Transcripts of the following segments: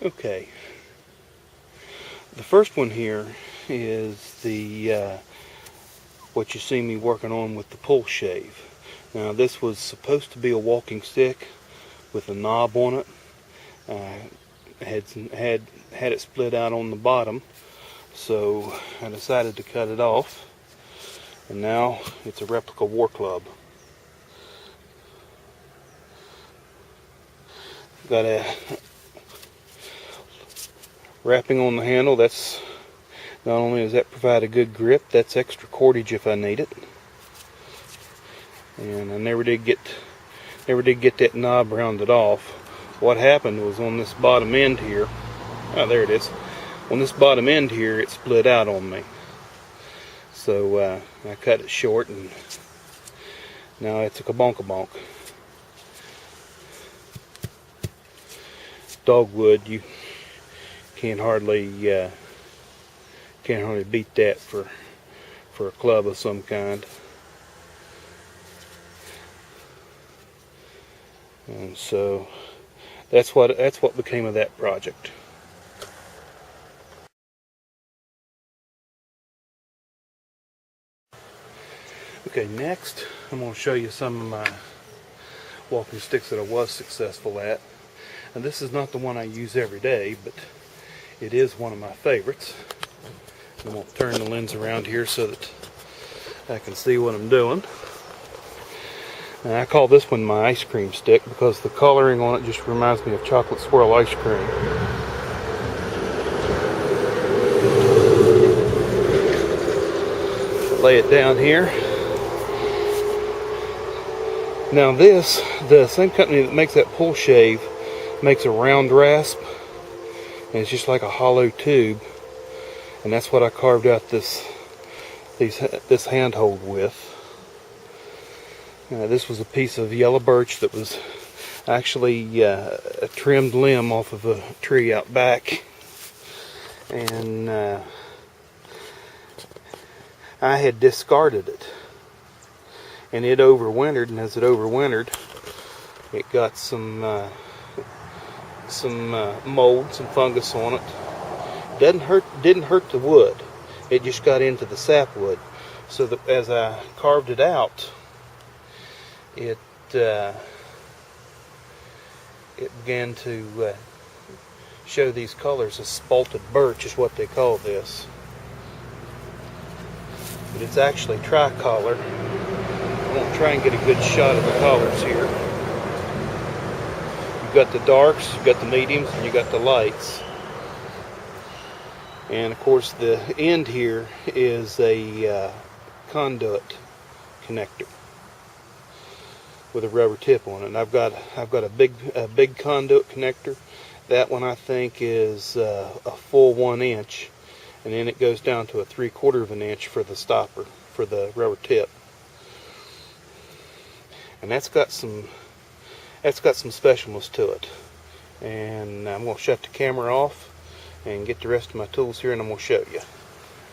Okay, the first one here is the what you see me working on with the pull shave. Now this was supposed to be a walking stick with a knob on it. Had it split out on the bottom, so I decided to cut it off, and now it's a replica war club. Got a wrapping on the handle. That's not only does that provide a good grip, that's extra cordage if I need it. And I never did get that knob rounded off. What happened was on this bottom end here, there it is. On this bottom end here, it split out on me. So I cut it short, and now it's a kabonk. Dogwood, you can't hardly beat that for a club of some kind. And so that's what became of that project. Okay, next I'm going to show you some of my walking sticks that I was successful at. And this is not the one I use every day, but it is one of my favorites. I'm going to turn the lens around here so that I can see what I'm doing. And I call this one my ice cream stick because the coloring on it just reminds me of chocolate swirl ice cream. Lay it down here. Now this, the same company that makes that pull shave makes a round rasp, and it's just like a hollow tube, and that's what I carved out this handhold with. This was a piece of yellow birch that was actually a trimmed limb off of a tree out back, and I had discarded it, and it overwintered, and as it overwintered, it got some mold, some fungus on it. Didn't hurt the wood. It just got into the sapwood. So that as I carved it out, it began to show these colors. A spalted birch is what they call this, but it's actually tricolor. I'm going to try and get a good shot of the colors here. You've got the darks, you've got the mediums, and you've got the lights. And of course the end here is a conduit connector with a rubber tip on it. And I've got a big conduit connector. That one I think is a full 1 inch, and then it goes down to a 3/4 of an inch for the stopper, for the rubber tip. And that's got some specialness to it. And I'm going to shut the camera off and get the rest of my tools here, and I'm going to show you.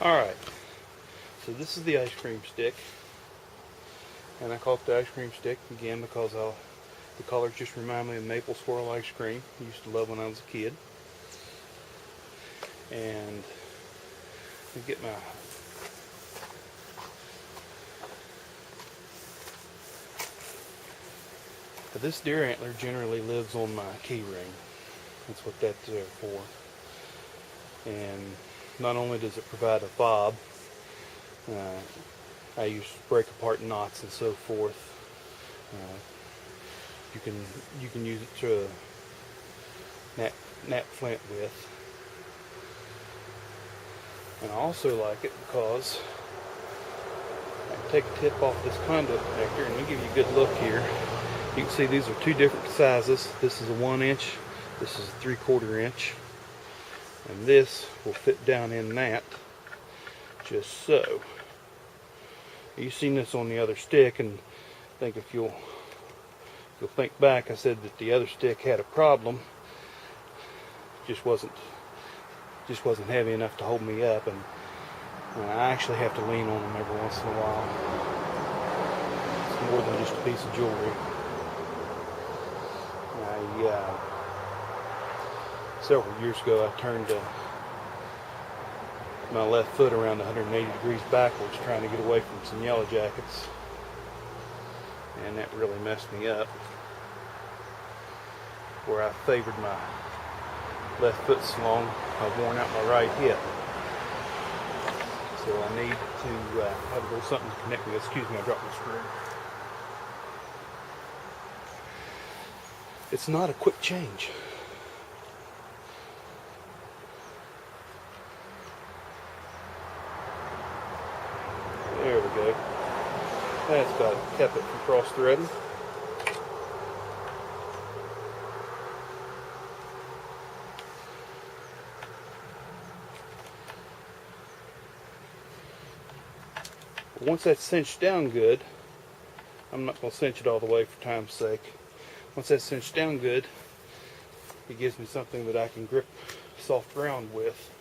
Alright, so this is the ice cream stick, and I call it the ice cream stick again because the colors just remind me of maple swirl ice cream I used to love when I was a kid. And let me get my this deer antler generally lives on my key ring. That's what that's there for. And not only does it provide a fob, I use break apart knots and so forth. You can use it to nap flint with. And I also like it because I can take a tip off this conduit connector, and let me give you a good look here. You can see these are two different sizes. This is a 1 inch, this is a 3/4 inch, and this will fit down in that, just so. You've seen this on the other stick, and I think if you'll think back, I said that the other stick had a problem. Just wasn't heavy enough to hold me up, and I actually have to lean on them every once in a while. It's more than just a piece of jewelry. several years ago I turned my left foot around 180 degrees backwards trying to get away from some yellow jackets, and that really messed me up, where I favored my left foot so long I've worn out my right hip. So I need to have a little something to connect me. Excuse me, I dropped my screw. It's not a quick change. There we go. That's got it. Kept it from cross-threading. Once that's cinched down good, I'm not going to cinch it all the way for time's sake. Once that's cinched down good, it gives me something that I can grip soft ground with.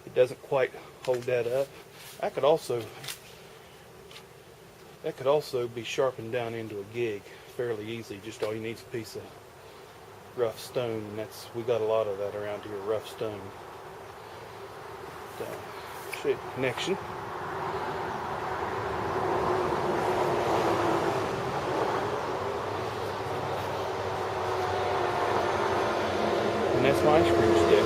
It doesn't quite hold that up. That could also be sharpened down into a gig fairly easy. Just all you need is a piece of rough stone, and we got a lot of that around here, rough stone. Show you the connection. And that's my ice cream stick.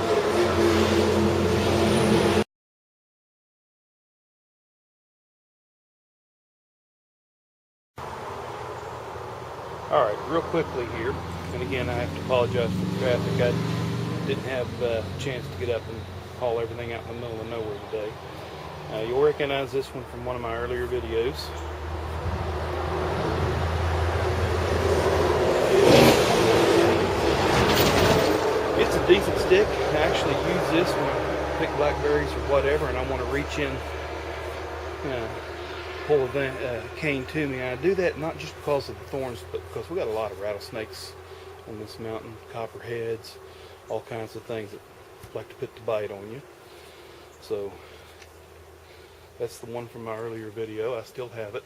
Alright, real quickly here, and again I have to apologize for the traffic. I didn't have a chance to get up and haul everything out in the middle of nowhere today. You'll recognize this one from one of my earlier videos. It's a decent stick. I actually use this when I pick blackberries or whatever and I want to reach in, pull a cane to me. And I do that not just because of the thorns, but because we got a lot of rattlesnakes on this mountain, copperheads, all kinds of things that like to put the bite on you. So that's the one from my earlier video. I still have it.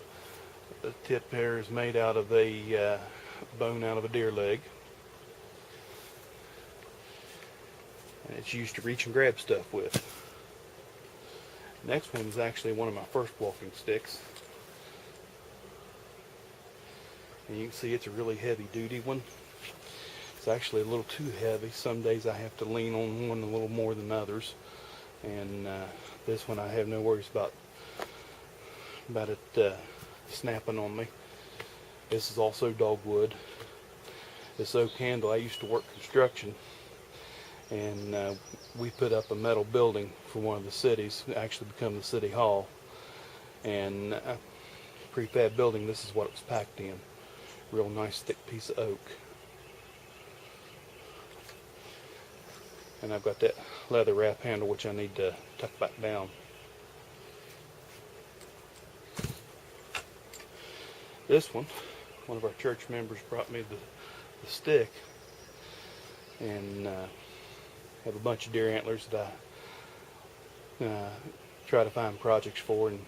The tip there is made out of a bone out of a deer leg, and it's used to reach and grab stuff with. Next one is actually one of my first walking sticks, and you can see it's a really heavy duty one. It's actually a little too heavy. Some days I have to lean on one a little more than others, and this one I have no worries about it snapping on me. This is also dogwood. This oak handle, I used to work construction, and we put up a metal building for one of the cities, actually become the city hall, and prefab building. This is what it was packed in. Real nice thick piece of oak. And I've got that leather wrap handle which I need to tuck back down. This one of our church members brought me the stick, and have a bunch of deer antlers that I try to find projects for, and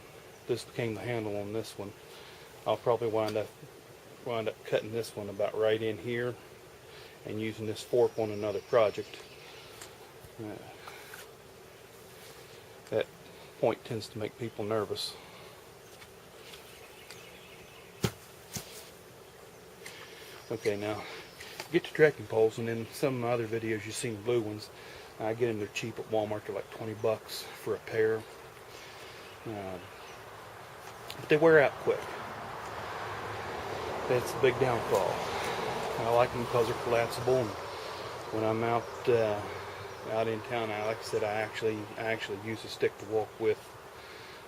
this became the handle on this one. I'll probably wind up cutting this one about right in here and using this fork on another project. That point tends to make people nervous. Okay, now get to trekking poles, and in some of my other videos you've seen blue ones. I get them, they're cheap at Walmart. They're like 20 bucks for a pair, but they wear out quick. That's the big downfall. I like them because they're collapsible, and when I'm out in town, like I said, I actually use a stick to walk with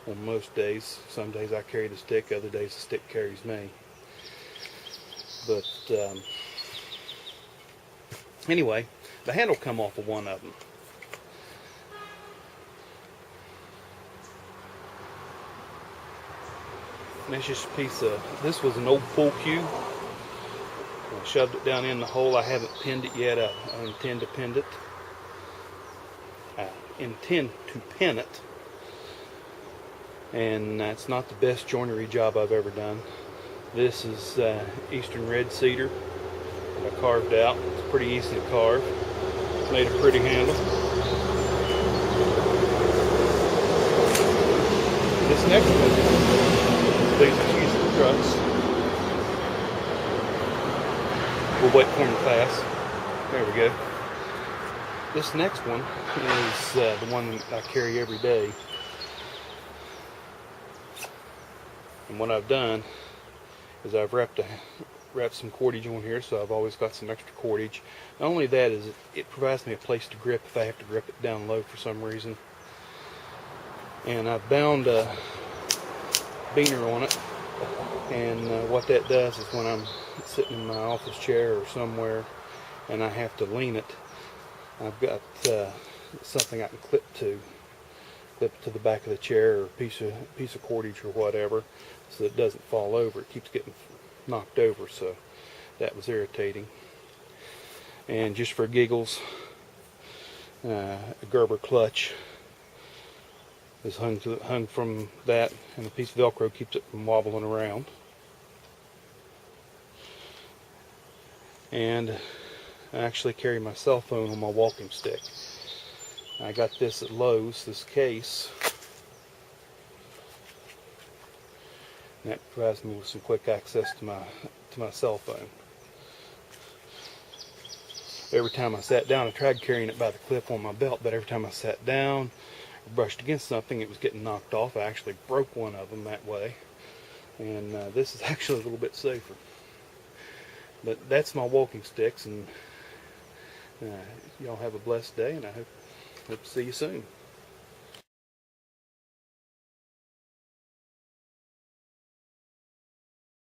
on most days. Some days I carry the stick, other days the stick carries me. But anyway, the handle come off of one of them. And that's just a piece of, this was an old pool cue. I shoved it down in the hole. I haven't pinned it yet. I intend to pin it. I intend to pin it. And that's not the best joinery job I've ever done. This is Eastern red cedar that I carved out. It's pretty easy to carve. It's made a pretty handle. This next one, these are used for trucks. We'll wait for them to pass. There we go. This next one is the one that I carry every day. And what I've done is I've wrapped some cordage on here, so I've always got some extra cordage. Not only that, is it provides me a place to grip if I have to grip it down low for some reason. And I've bound a beaner on it, and what that does is when I'm sitting in my office chair or somewhere and I have to lean it, I've got something I can clip it to the back of the chair, or a piece of cordage or whatever, so it doesn't fall over. It keeps getting knocked over, so that was irritating. And just for giggles, a Gerber clutch is hung from that, and a piece of Velcro keeps it from wobbling around. And I actually carry my cell phone on my walking stick. I got this at Lowe's, this case. And that provides me with some quick access to my cell phone. Every time I sat down, I tried carrying it by the clip on my belt, but every time I sat down or brushed against something, it was getting knocked off. I actually broke one of them that way. And this is actually a little bit safer. But that's my walking sticks, and y'all have a blessed day, and I hope to see you soon.